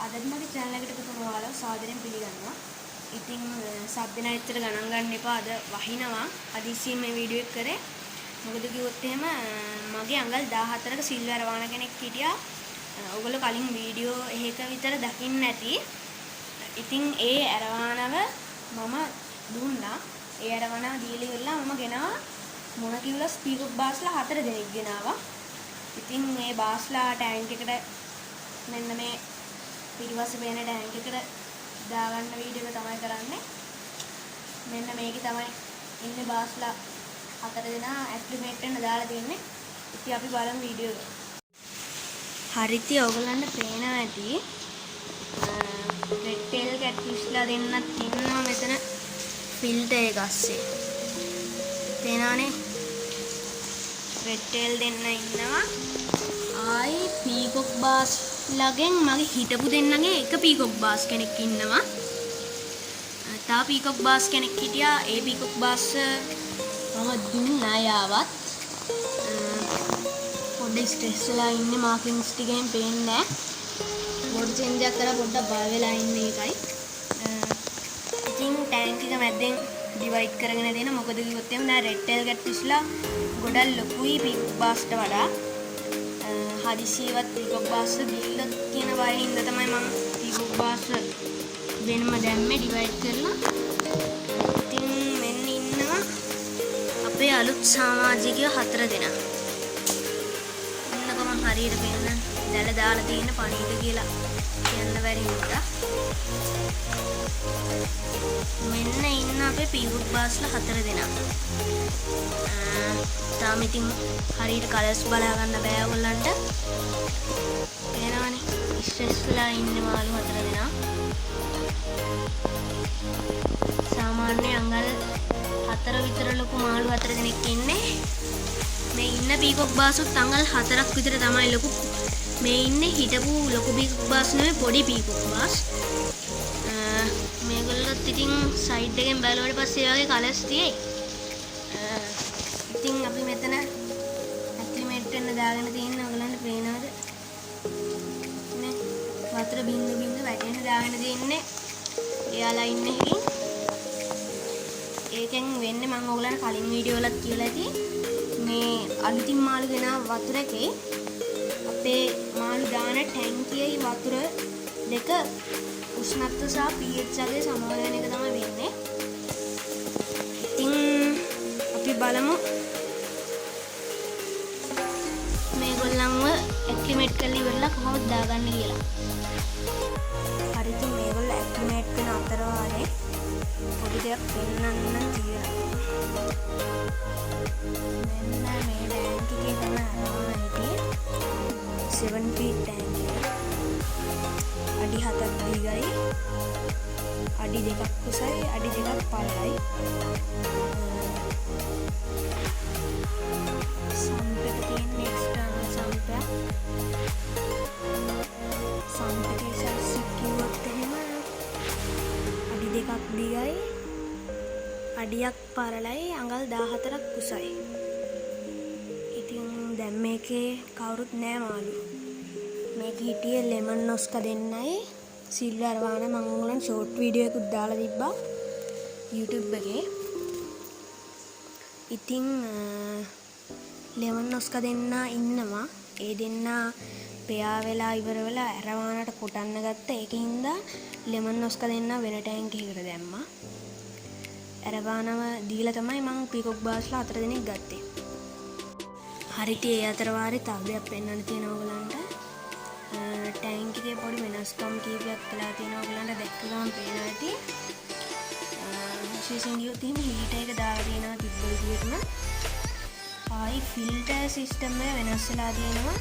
අදත් මගේ channel එකට පුතුම ඔයාලව සාදරයෙන් පිළිගන්නවා. ඉතින් සබ් දෙනා ඇත්තට ගණන් ගන්න එපා. අද වහිනවා. හදිස්සියෙන් මේ වීඩියෝ එක කරේ. මොකද කිව්වොත් එහෙම මගේ අඟල් 14ක සිල්වර් වාන කෙනෙක් හිටියා. ඔයගොල්ලෝ කලින් වීඩියෝ එකක විතර දකින්න ඇති. ඉතින් ඒ අරවානව මම දුන්නා. ඒ අරවානව දීලා ඉවරලා මම ගෙනාවා මොන කිව්ලා ස්පීකර් බාස්ලා 4 දෙනෙක් ගෙනාවා. ඉතින් මේ බාස්ලා ටැංක් එකට මෙන්න මේ පිටිපස්සේ පේන ටැංක් එකට දාගන්න වීඩියෝ එක තමයි කරන්නේ. මෙන්න මේකේ තමයි ඉන්නේ බාස්ලා 4 දෙනා ඇක්ටිවේට් වෙන්න දාලා තියෙන්නේ. ඉතින් අපි බලමු වීඩියෝ එක. හරිති ඔයගොල්ලන්ට පේනවා ඇති. රෙඩ් ටේල් කැට්ෆිෂ්ලා දෙන්නත් ඉන්නවා මෙතන ෆිල්ටර් එක අස්සේ. පේනවනේ? රෙඩ් ටේල් දෙන්න ඉන්නවා. ආයි පීකොක් බාස් ළගෙන් මගේ හිටපු දෙන්නගේ එක පීකොක් බාස් කෙනෙක් ඉන්නවා. තා පීකොක් බාස් කෙනෙක් හිටියා. ඒ පීකොක් බාස් මම දුන්නා යාවත්. පොඩ්ඩක් ස්ට්‍රෙස් වෙලා ඉන්නේ මාකින්ස් ටිකෙන් පේන්නේ නැහැ. බෝඩ් චේන්ජ් එකක් කරලා පොඩ්ඩක් බය වෙලා ඉන්නේ ඒකයි. ඉතින් ටැංක් එක මැද්දෙන් ඩිවයිඩ් කරගෙන දෙන මොකද කිව්වොත් එහෙම දැන් රෙඩ් ටේල් කැට්ෆිෂ්ලා ගොඩක් ලොකුයි පීකොක් බාස්ට වඩා. හදිසියවත් පීකොක් බාස් ගිල්ලක් කියන බයින්ද තමයි මම පීකොක් බාස් වෙනම දැම්මේ ඩිවයිඩ් කරලා. ඉතින් මෙන්න ඉන්නවා අපේ අලුත් සමාජිකයෝ 4 දෙනා. ඉන්නකො මම හරියට පෙන්නන්න දැල දාලා තියෙන පණීඩ කියලා කියන්න බැරි වුණා. මෙන්න ඉන්න අපේ පීකොක් බාස්ලා 4 දෙනා. තාම ඉතින් හරියට කලර්ස් බලා ගන්න බෑ ඔයගොල්ලන්ට. පේනවනේ ස්ට්‍රෙස් වෙලා ඉන්නේ මාළු 4 දෙනා. සාමාන්‍ය අඟල් 4 විතර ලොකු මාළු 4 දෙනෙක් ඉන්නේ. මේ ඉන්න පීකොක් බාසුත් අඟල් 4ක් විතර තමයි ලොකු. මේ ඉන්නේ හිටපු ලොකු පීකොක් බාස් නෙවෙයි පොඩි පීකොක් බාස්. මේගොල්ලොත් ඉතින් සයිඩ් එකෙන් බැලුවාට පස්සේ වගේ කලර්ස් තියෙයි. ඉතින් අපි මෙතන ඇක්ලිමේට් වෙන්න දාගෙන තියෙන ඔයගලන්ට පේනවද? නේ වතුර බින්දු බින්දු වැටෙන්න දාගෙන තියෙන්නේ. එයාලා ඉන්නේ එකකින්. ඒකෙන් වෙන්නේ මම ඔයගලන්ට කලින් වීඩියෝ වලත් කියලා ඇති. මේ අලුතින් මාළු ගෙනා වතුර එකේ අපේ මාළු දාන ටැංකියේ වතුර දෙක උෂ්ණත්ව සහ pH එකේ සමාන වෙන එක තමයි වෙන්නේ. ඉතින් අපි බලමු මේගොල්ලන්ව ඇක්ලිමේට් කරලා ඉවරලා කොහොමද දාගන්නේ කියලා. හරි ඉතින් මේගොල්ලෝ ඇක්ලිමේට් වෙන අතර වාරේ පොඩි දෙයක් පෙන්වන්න තියෙනවා. මෙන්න මේ ටැංක් එකේ තමයි අරගෙන හිටියේ 7 feet ටැංක් එක. අඩි 7ක් දිගයි. අඩි 2ක් උසයි, අඩි 2ක් පළලයි. සම්ප් එක තියෙන එක්ස්ටර්නල් සම්ප් එක. සම්ප් එකේ සයිස් එක කිව්වොත් එහෙම අඩි 2ක් දිගයි, අඩියක් පළලයි, අඟල් 14ක් උසයි. ඉතින් දැන් මේකේ කවුරුත් නෑ මාළු. මේක හිටියේ ලෙමන් නොස්කා දෙන්නයි සිල්වර් වාන. මම ඔයගලන්ට ෂෝට් වීඩියෝ එකක් දාලා තිබ්බා YouTube එකේ. ඉතින් ලෙමන් නොස්කා දෙන්නා ඉන්නවා. ඒ දෙන්නා පෙයා වෙලා ඉවර වෙලා ඇරවානට කොටන්න ගත්තා. ඒකින්ද ලෙමන් නොස්කා දෙන්නා වෙන ටැංක් එකකට දැම්මා. ඇරවානව දීලා තමයි මම පීකොක් බාස්ලා 4 දෙනෙක් ගත්තේ. හරියට ඒ අතර වාරේ තව දෙයක් පෙන්වන්න තියෙනවා ඔයගලන්ට. ටැංක් එකේ පොඩි වෙනස්කම් කීපයක් කළා තියෙනවා. ඔයගලන්ට දැක්ක ගමන් පේනවා ඇති. විශේෂයෙන් ගියොත් එහෙම හීටර් එක දාලා තියෙනවා තිබ්බ විදිහටම. ආයි ෆිල්ටර් සිස්ටම් එක වෙනස් වෙලා තියෙනවා.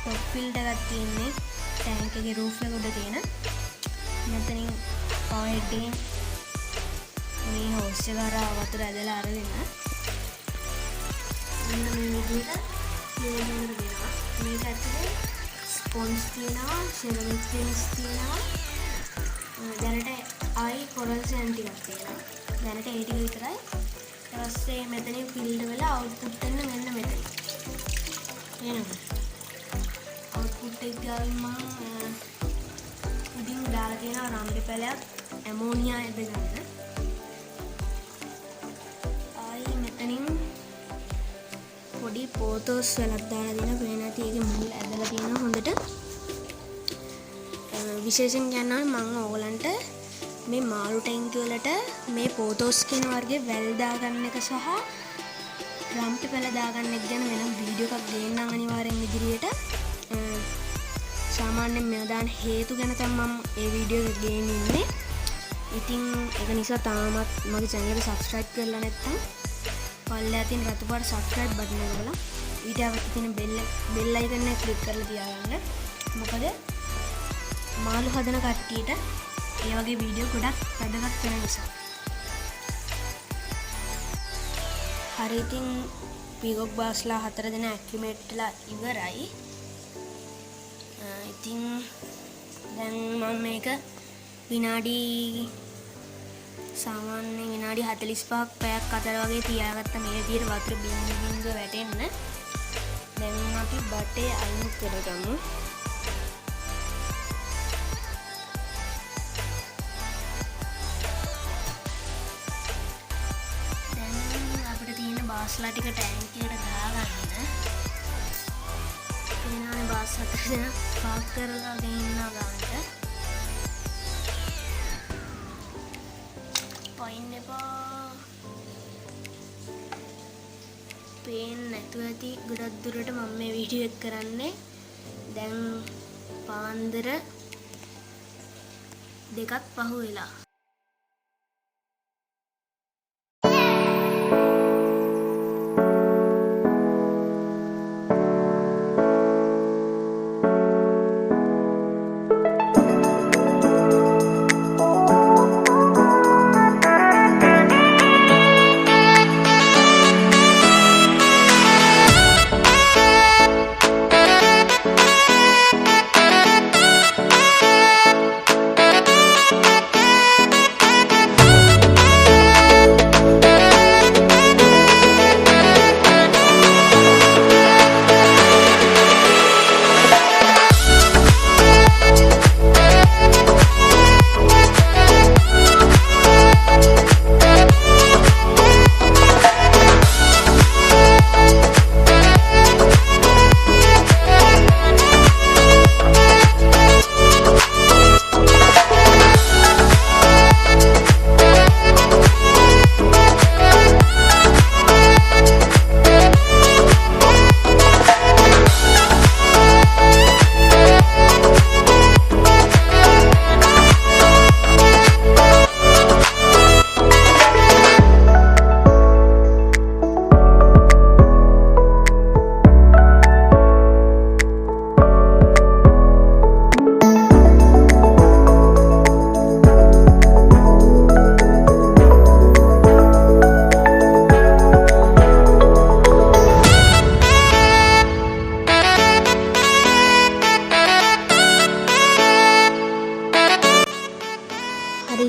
ටොප් ෆිල්ටර් එකක් තියෙන්නේ ටැංක් එකේ රූෆ් එක උඩ තියෙන. මෙතනින් පවර් හෙඩ් එකෙන් මේ හෝස් එක හරහා වතුර ඇදලා අරගෙන මෙන්න මේ විදිහට ක්ලීන් කරනවා. මේක ඇතුලේ ස්පොන්ජ් තියෙනවා, සෙරමික් ෆිනිෂ් තියෙනවා. දැනට ආයි කොරල් සෑන්ඩ් ටිකක් තියෙනවා. දැනට ඒ ටික විතරයි. ඊට පස්සේ මෙතනින් ෆිල්ඩ් වෙලා අවුට්පුට් එන්න මෙන්න මෙතන. එනවා. අවුට්පුට් එක ගාවින් මම ඉතින් දාලා තියෙනවා රම්පි පැලයක් ඇමෝනියා ඇද ගන්න. ආයි මෙතනින් පොඩි පොතෝස් වලක් දාලා දෙන පේන ඇති ඒකේ මුල් ඇදලා තියෙනවා හොඳට. විශේෂයෙන් කියනවා මම ඕගලන්ට මේ මාළු ටැංකිය වලට මේ පොතෝස් කියන වර්ගයේ වැල් දාගන්න එක සහ රම්පි පැල දාගන්න එක ගැන වෙනම වීඩියෝ එකක් ගේන්නම් අනිවාර්යෙන් ඉදිරියට. සාමාන්‍යයෙන් මේ දාන හේතු ගැන තමයි මම මේ වීඩියෝ එක ගේන්නේ. ඉතින් ඒක නිසා තාමත් මගේ channel එක subscribe කරලා නැත්නම් පල්ලෙහා තියෙන රතු පාට subscribe button එක බලලා ඊට අවශ්‍ය තියෙන bell icon එක click කරලා තියාගන්න. මොකද මාළු හදන කට්ටියට ඒ වගේ වීඩියෝ ගොඩක් වැදගත් වෙන නිසා. හරි ඉතින් පීගොක් බාස්ලා 4 දෙනා ඇක්ටිමේට් වෙලා ඉවරයි. ඉතින් දැන් මම මේක සාමාන්‍ය විනාඩි 45ක් පැයක් අතර වගේ තියාගත්ත මේ විදිහට වතුර බින්දුව වැටෙන්න. දැන් අපි බටේ අයින් කරගමු. බාස්ලා ටික ටැංකියට දාගන්න. එනානේ බාස් 4 දෙනා පාක් කරලා ගෙනින්නවා ගානට. පයින් එපා. පේන්නේ නැතුව ඇති ගොඩක් දුරට මම මේ වීඩියෝ එක කරන්නේ. දැන් පාන්දර 2ක් පහු වෙලා.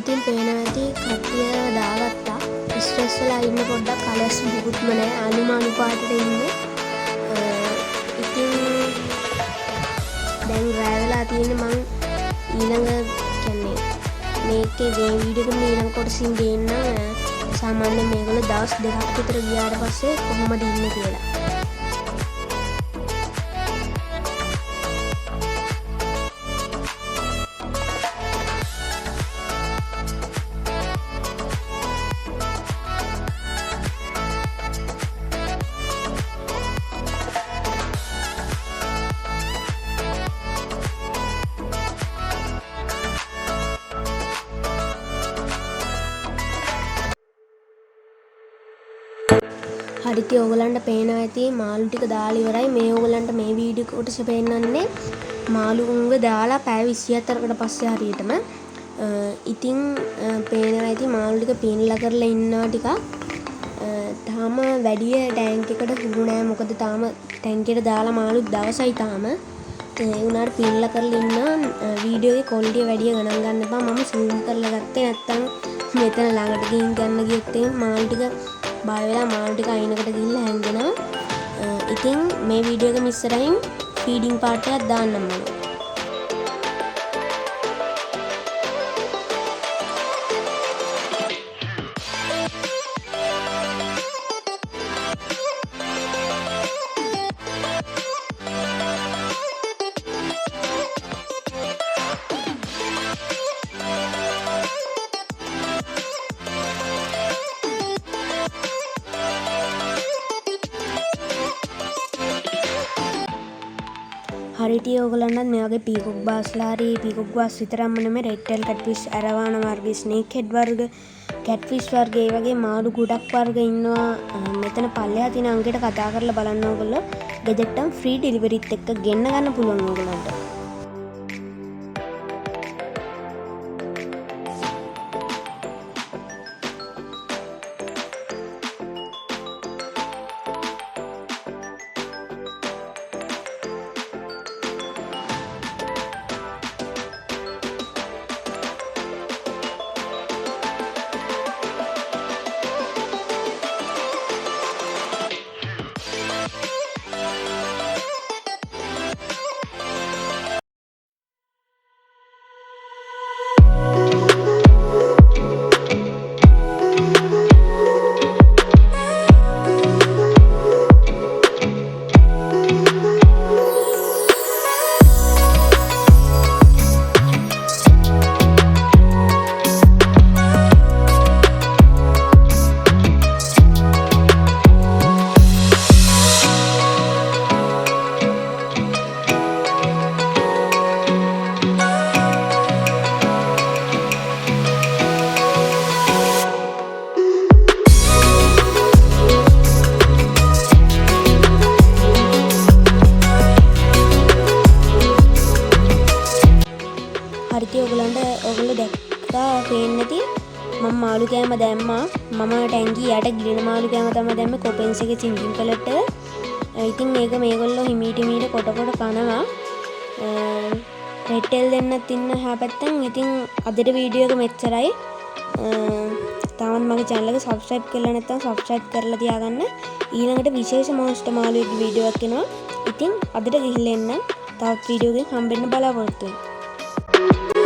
ඉතින් පේනවා ඇති කට්ටිය දාගත්තා. ස්ට්‍රෙස් වෙලා ඉන්න පොඩ්ඩක් කලර්ස් මුකුත්ම නැහැ. අනුමානු පාටට ඉන්නේ. ඉතින් දැන් රැ වෙලා තියෙන්නේ මං ඊළඟ කියන්නේ මේකේ මේ වීඩියෝ එකේ ඊළඟ කොටසින් දෙන්නම්. සාමාන්‍යයෙන් මේගොල්ලෝ දවස් 2ක් විතර ගියාට පස්සේ කොහොමද ඉන්නේ කියලා. හරිති ඕගලන්ට පේනවා ඇති මාළු ටික දාලා ඉවරයි. මේ ඕගලන්ට මේ වීඩියෝ කොටස පෙන්නන්නේ මාළුන්ව දාලා පැය 24කට පස්සේ හරියටම. ඉතින් පේනවා ඇති මාළු ටික පීනලා කරලා ඉන්නවා ටිකක්. තාම වැඩි ටැංක් එකට හුරු නෑ. මොකද තාම ටැංකියට දාලා මාළු දවසයි තාම. ඒ උනාට පීනලා කරලා ඉන්නවා. වීඩියෝ එකේ ක්වොලිටිය වැඩි ගණන් ගන්න එපා. මම zoom කරලා ගත්තේ නැත්තම් මෙතන ළඟට ගිහින් ගන්න ගියොත් මාළු ටික බය වෙලා මාළු ටික අයිනකට ගිහිල්ලා හැංගෙනවා. ඉතින් මේ වීඩියෝ එක ඉස්සරහින් ෆීඩින් පාර්ට් එකක් දාන්නම් මම. හරිටි ඕගොල්ලන්ට මේ වගේ පීකොක් බාස්ලා හරි පීකොක් බාස් විතරක්ම නෙමෙයි රෙඩ් ටේල් කැට්ෆිෂ් ඇරවාන වර්ග ස්නේක් හෙඩ් වර්ග කැට්ෆිෂ් වර්ග ඒ වගේ මාළු ගොඩක් වර්ග ඉන්නවා මෙතන පල්ලෙහා තියෙන අංකයට කතා කරලා බලන්න ඕගොල්ලෝ ගෙදරටම ෆ්‍රී ඩෙලිවරිත් එක්ක ගෙන්න ගන්න පුළුවන් ඕගොල්ලන්ට ඔයගොල්ලෝ දැක්කා පේන්නේ නැති මම මාළු කෑම දැම්මා මම ටැංකිය යට ගිලින මාළු කෑම තමයි දැම්මේ කොපෙන්ස් එකේ සිංකින් කළට ඉතින් මේක මේගොල්ලෝ හිමීට කොට කනවා රෙඩ් ටේල් දෙන්නත් ඉන්න හැපැත්තෙන් ඉතින් අදට වීඩියෝ එක මෙච්චරයි තාමත් මගේ channel එක subscribe කරලා නැත්නම් subscribe කරලා තියාගන්න ඊළඟට විශේෂ මොන්ස්ටර් මාළුවෙක් වීඩියෝ එකක් එනවා ඉතින් අදට ගිහිල්ලා එන්න තවත් වීඩියෝ එකකින් හම්බෙන්න බලාපොරොත්තු වෙන්න